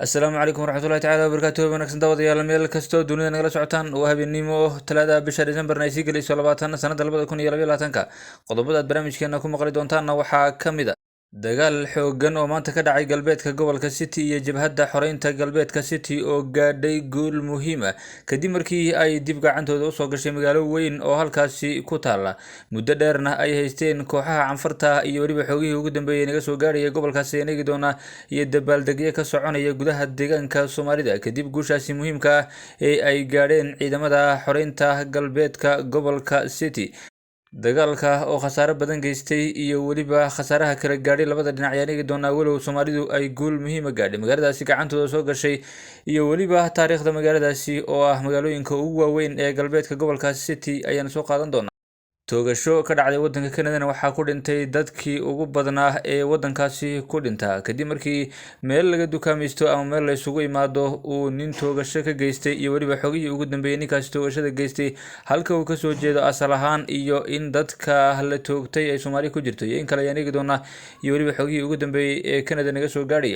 السلام عليكم ورحمة الله تعالى وبركاته ونكسن دawad yaal meel kasto dunida nagala socotaan waa habeenimo talaada bisha December ay sii galayso 20 sanada 2022 qodobada barnaamijkeena ku maqli doontaana waxaa kamid ah dagaal xoogan oo maanta ka dhacay galbeedka gobolka City iyo jabhadda xoreynta galbeedka City oo gaadhay guul muhiim ah kadib markii ay dib gacantooda u soo gashay magaalo weyn oo halkaasi ku taala muddo dheerna ay haysteen kooxaha canfarta iyo waliba xoogihii ugu dambeeyay naga soo gaarayay gobolkaasi inagi doona iyo dabaaldegyo ka soconaya gudaha deegaanka Soomaalida kadib guushaasi muhiimka ah ee ay gaadheen ciidamada xoreynta galbeedka gobolka City dagaalka oo khasaare badan geystay iyo waliba khasaaraha kala gaadhay labada dhinac yaanigi doona walow Soomaalidu ay guul muhiim ah gaadhay magaaladaasi gacantooda soo gashay iyo waliba taariikhda magaaladaasi oo ah magaalooyinka ugu waaweyn ee galbeedka gobolka City ayaan soo qaadan doonaa toogasho ka dhacday wadanka Canada waxaa ku dhintay dadkii ugu badnaa ee wadankaasi ku dhinta kadib markii meel laga dukaamaysto ama meel la isugu imaado uu nin toogasho ka geystay iyo waliba xogihii ugu dambeeyay ninkaas toogashada geystay halka uu ka soo jeedo asal ahaan iyo in dadka la toogtay ay Soomaali ku jirto iyo in kale yaanigi doona iyo waliba xogihii ugu dambeeyay ee Canada naga soo gaadhay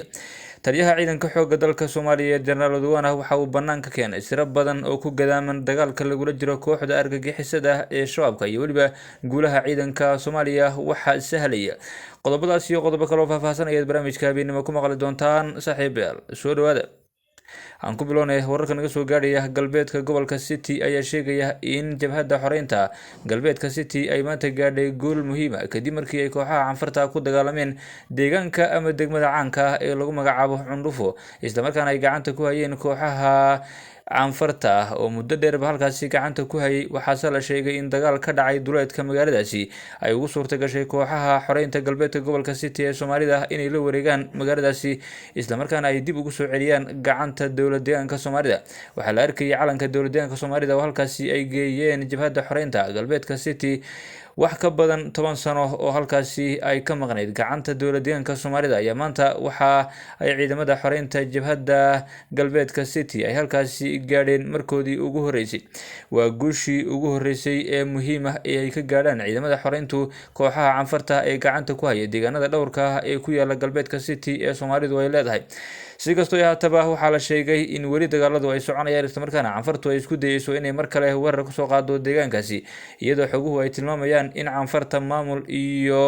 taliyaha ciidanka xoogga dalka Soomaaliya General Oduwana waxa uu banaan ka keenay sirab badan oo ku gadaaman dagaalka lagula jiro kooxda argagixisada ee shabaabka iyo waliba guulaha ciidanka Soomaaliya waxa sahlaya qodobadaas iyo qodobo kale oo faahfaahsan ayaad barnaamijka habeenimo ku maqli doontaan saaxiibayaal soo dhawaada aan ku bilownay wararka naga soo gaaraya galbeedka gobolka City ayaa sheegaya in jabhadda xoreynta galbeedka City ay maanta gaadhay guul muhiim ah kadib markii ay kooxaha canfarta ku dagaalameen deegaanka ama degmada caanka ah ee lagu magacaabo Cundhufo isla markaana ay gacanta ku hayeen kooxaha canfarta oo muddo dheer halkaasi gacanta ku hayay waxaase la sheegay in dagaal ka dhacay duleedka magaaladaasi ay ugu suurta gashay kooxaha xoreynta galbeedka gobolka City ee Soomaalida inay la wareegaan magaaladaasi isla markaana ay dib ugu soo celiyaan gacanta dowladda deegaanka Soomaalida waxaa la arkayay calanka dowladda deegaanka Soomaalida oo halkaasi ay geeyeen jabhadda xoreynta galbeedka City wax ka badan 10 sano oo halkaasi ay ka maqnayd gacanta dowladda deegaanka Soomaalida ayaa maanta waxa ay ciidamada xoreynta jabhadda galbeedka City ay halkaasi gaadheen markoodii ugu horeysay waa guushii ugu horeysay ee muhiim ah ee ay ka gaadhaan ciidamada xoreyntu kooxaha canfarta ee gacanta ku haya deegaanada dhowrka ah ee ku yaala galbeedka City ee Soomaalidu ay leedahay si kastoo yahataba waxaa la sheegay in weli dagaaladu ay soconayaan isla markaana canfartu ay isku dayayso inay mar kale weerar ku soo qaado deegaankaasi iyadoo xoguhu ay tilmaamayaan in canfarta maamul iyo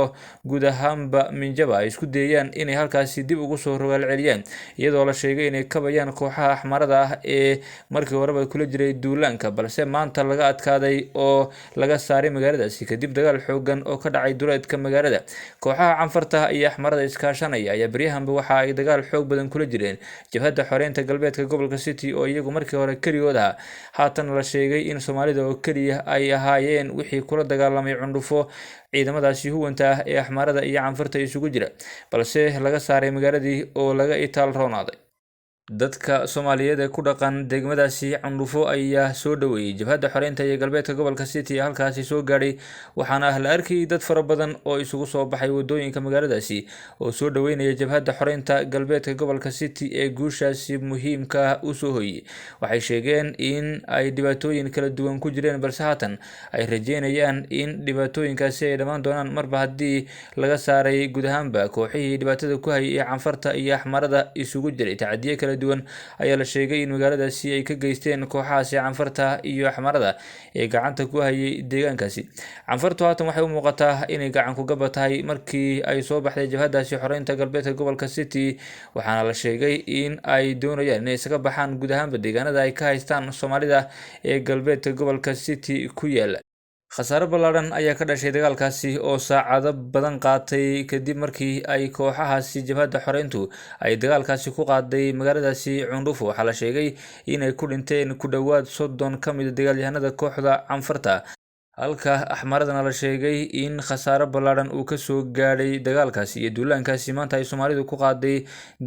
guud ahaanba minjaba ay isku dayayaan inay halkaasi dib ugu soo rogaal celiyaan iyadoo la sheegay inay kabayaan kooxaha axmarada ah ee markii horeba kula jiray duulaanka balse maanta laga adkaaday oo laga saaray magaaladaasi kadib dagaal xoogan oo ka dhacay duleedka magaalada kooxaha canfarta iyo axmarada iskaashanaya ayaa baryahanba waxa ay dagaal xoog badan kula jabhadda xoreynta galbeedka gobolka City oo iyagu markii hore kaligood ah haatan la sheegay in Soomaalida oo kaliya ay ahaayeen wixii kula dagaalamay Cundhufo ciidamadaasi huwanta ah ee axmarada iyo canfarta isugu jira balse laga saaray magaaladii oo laga itaal roonaaday dadka Soomaaliyeed ee ku dhaqan degmadaasi Cundhufo ayaa soo dhaweeyay jabhadda xoreynta ee galbeedka gobolka City halkaasi soo gaadhay waxaana la arkay dad fara badan oo isugu soo baxay wadooyinka magaaladaasi oo soo dhaweynaya jabhadda xoreynta galbeedka gobolka City ee guushaasi muhiimka u soo hoyay waxay sheegeen in ay dhibaatooyin kala duwan ku jireen balse haatan ay rajeynayaan in dhibaatooyinkaasi ay dhamaan doonaan marba haddii laga saaray guud ahaanba kooxihii dhibaatada ku hayay ee canfarta iyo axmarada isugu jiray tacadiye kala duwan ayaa la sheegay in magaaladaasi ay ka geysteen kooxahaasi canfarta iyo axmarada ee gacanta ku hayay deegaankaasi canfartu haatan waxay u muuqataa inay gacan ku gaba tahay markii ay soo baxday jabhadaasi xoreynta galbeedka gobolka City waxaana la sheegay in ay doonayaan inay isaga baxaan guud ahaanba deegaanada ay ka haystaan Soomaalida ee galbeedka gobolka City ku yaala khasaare ballaaran ayaa ka dhashay dagaalkaasi oo saacado badan qaatay kadib markii ay kooxahaasi jabhadda xoreyntu ay dagaalkaasi ku qaaday magaaladaasi Cundhufo waxaa la sheegay inay ku dhinteen ku dhawaad 30 ka mid ah dagaalyahanada kooxda canfarta halka axmaradana la sheegay in khasaare ballaaran uu ka soo gaadhay dagaalkaasi iyo duulaankaasi maanta ay Soomaalidu ku qaaday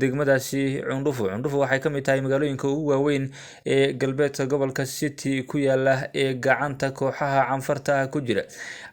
degmadaasi Cundhufo waxay ka mid tahay magaalooyinka ugu waaweyn ee galbeedka gobolka City ku yaala ee gacanta kooxaha canfarta ku jira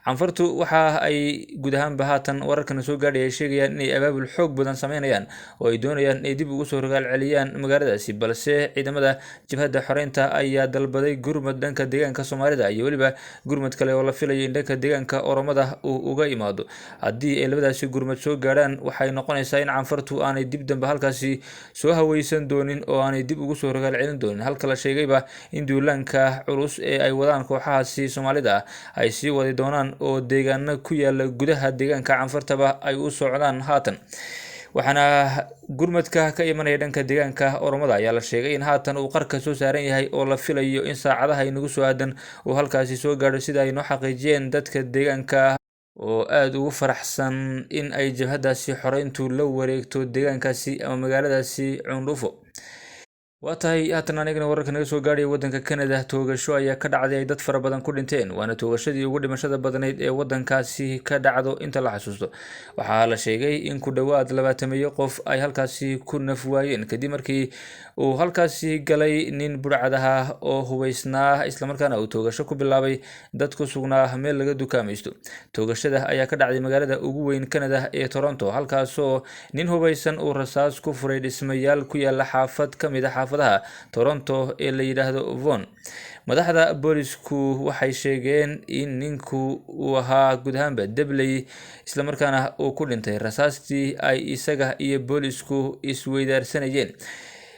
canfartu waxa ay guud ahaanba haatan wararkan soo gaadhay ay sheegayaan inay abaabul xoog badan sameynayaan oo ay doonayaan inay dib ugu soo rogaal celiyaan magaaladaasi balse ciidamada jabhadda xoreynta ayaa dalbaday gurmad dhanka deegaanka Soomaalida iyo waliba gurmad kale kale oo la filayo in dhanka deegaanka Oromada uu uga imaado haddii ay labadaasi gurmad soo gaadhaan waxay noqonaysaa in canfartu aanay dib dambe halkaasi soo haweysan doonin oo aanay dib ugu soo rogaal celin doonin halka la sheegayba in duulaanka culus ee ay wadaan kooxahaasi Soomaalida ay sii wadi doonaan oo deegaano ku yaala gudaha deegaanka canfartaba ay u socdaan haatan waxaana gurmadka ka imanaya dhanka deegaanka Oromada ayaa la sheegay in haatan uu qarka soo saaran yahay oo la filayo in saacadaha inagu soo aadan uu halkaasi soo gaadho sida ay noo xaqiijiyeen dadka deegaanka oo aad ugu faraxsan in ay jabhadaasi xoreyntu la wareegto deegaankaasi ama magaaladaasi Cundhufo waa tahay haatan anigana wararka naga soo gaadhay wadanka Canada toogasho ayaa ka dhacday ay dad fara badan ku dhinteen waana toogashadii ugu dhimashada badanayd ee wadankaasi ka dhacdo inta la xasuusto waxaa la sheegay in ku dhawaad 20 qof ay halkaasi ku naf waayeen kadib markii uu halkaasi galay nin burcadaha oo hubaysnaa isla markaana uu toogasho ku bilaabay dad ku sugnaa meel laga dukaamaysto toogashada ayaa ka dhacday magaalada ugu weyn Canada ee Toronto halkaasoo nin hubaysan uu rasaas ku furay dhismayaal ku yaala xaafad kamid ah xaafadaha Toronto ee la yiraahdo Vaughan madaxda boolisku waxay sheegeen in ninku uu ahaa guud ahaanba dabley isla markaana uu ku dhintay rasaastii ay isaga iyo boolisku isweydaarsanayeen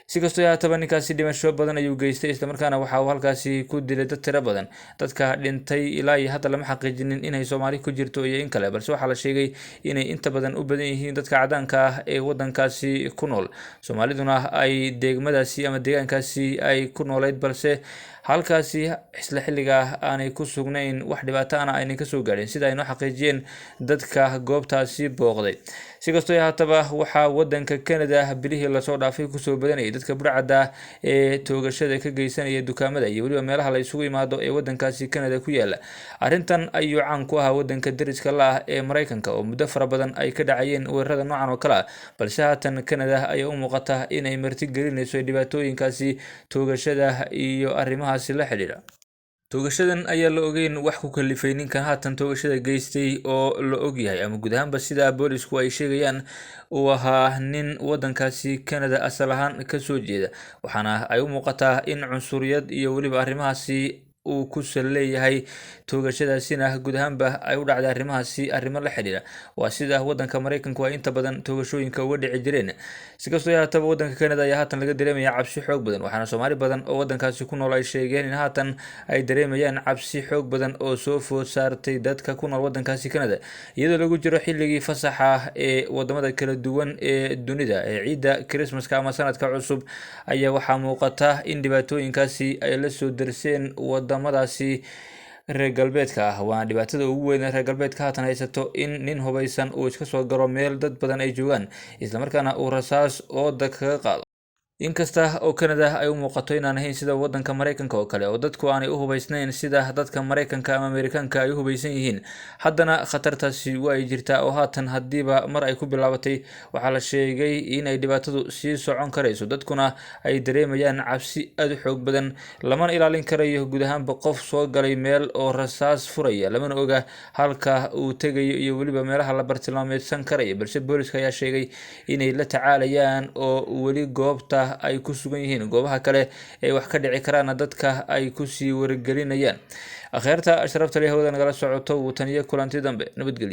si kastoo yaataba ninkaasi dhimasho badan ayuu geystay isla markaana waxa uu halkaasi ku dilay dad tiro badan dadka dhintay ilaa iyo hadda lama xaqiijinin inay Soomaali ku jirto iyo in kale balse waxaa la sheegay inay inta badan u badan yihiin dadka cadaanka ah ee wadankaasi ku nool Soomaaliduna ay deegmadaasi ama deegaankaasi ay ku noolayd balse halkaasi isla xilliga aanay ku sugnayn wax dhibaato ah aanay ka soo gaadhin sida ay noo xaqiijiyeen dadka goobtaasi booqday si kastoo yaataba waxa wadanka Canada bilihii la soo dhaafay ku soo badanayay dadka burcada ee toogashada ka geysanaya dukaamada iyo waliba meelaha la isugu yimaado ee wadankaasi Canada ku yaala arintan ayuu caan ku ahaa wadanka dariska la ah ee Mareykanka oo muddo fara badan ay ka dhacayeen weerarada noocan oo kale ah balse haatan Canada ayaa u muuqata inay marti gelinayso dhibaatooyinkaasi toogashada iyo arrimahaasi la xiriira toogashadan ayaa la ogeyn wax ku kalifay ninkan haatan toogashada geystay oo la og yahay ama guud ahaanba sida boolisku ay sheegayaan uu ahaa nin wadankaasi Canada asal ahaan ka soo jeeda waxaana ay u muuqataa in cunsuriyad iyo waliba arrimahaasi uu ku saleeyahay toogashadaasina guud ahaanba ay u dhacday arrimahaasi arrimo la xiriira waa sida wadanka Mareykanku ay inta badan toogashooyinka uga dhici jireen si kastoo yaataba wadanka Canada ayaa haatan laga dareemayaa cabsi xoog badan waxaana Soomaali badan oo wadankaasi ku nool ay sheegeen in haatan ay dareemayaan cabsi xoog badan oo soo food saartay dadka ku nool wadankaasi Canada iyadoo lagu jiro xilligii fasaxa ee wadamada kala duwan ee dunida ee ciida Christmaska ama sanadka cusub ayaa waxaa muuqata in dhibaatooyinkaasi ay la soo darseen wadamadaasi reer galbeedka ah waa dhibaatada ugu weyn ee reer galbeedka haatan haysato in nin hubaysan uu iska soo garo meel dad badan ay joogaan isla markaana uu rasaas ooda kaga qaado inkasta oo Canada ay u muuqato inaan ahayn sida wadanka Mareykanka oo kale oo dadku aanay u hubaysnayn sida dadka Mareykanka ama Ameerikaanka ay u hubaysan yihiin haddana khatartaasi way jirtaa oo haatan hadiiba mar ay ku bilaabatay waxaa la sheegay in ay dhibaatadu sii socon karayso dadkuna ay dareemayaan cabsi aad u xoog badan lamana ilaalin karayo guud ahaanba qof soo galay meel oo rasaas furaya lamana oga halka uu tegayo iyo waliba meelaha la bartilmaameedsan karayo balse booliska ayaa sheegay inay la tacaalayaan oo wali goobta ay ku sugan yihiin goobaha kale ee wax ka dhici karaan dadka ay ku sii wargelinayaan akhayrta ashrafta leh hawada nagala socoto wuu taniyo kulanti dambe nabadgelyo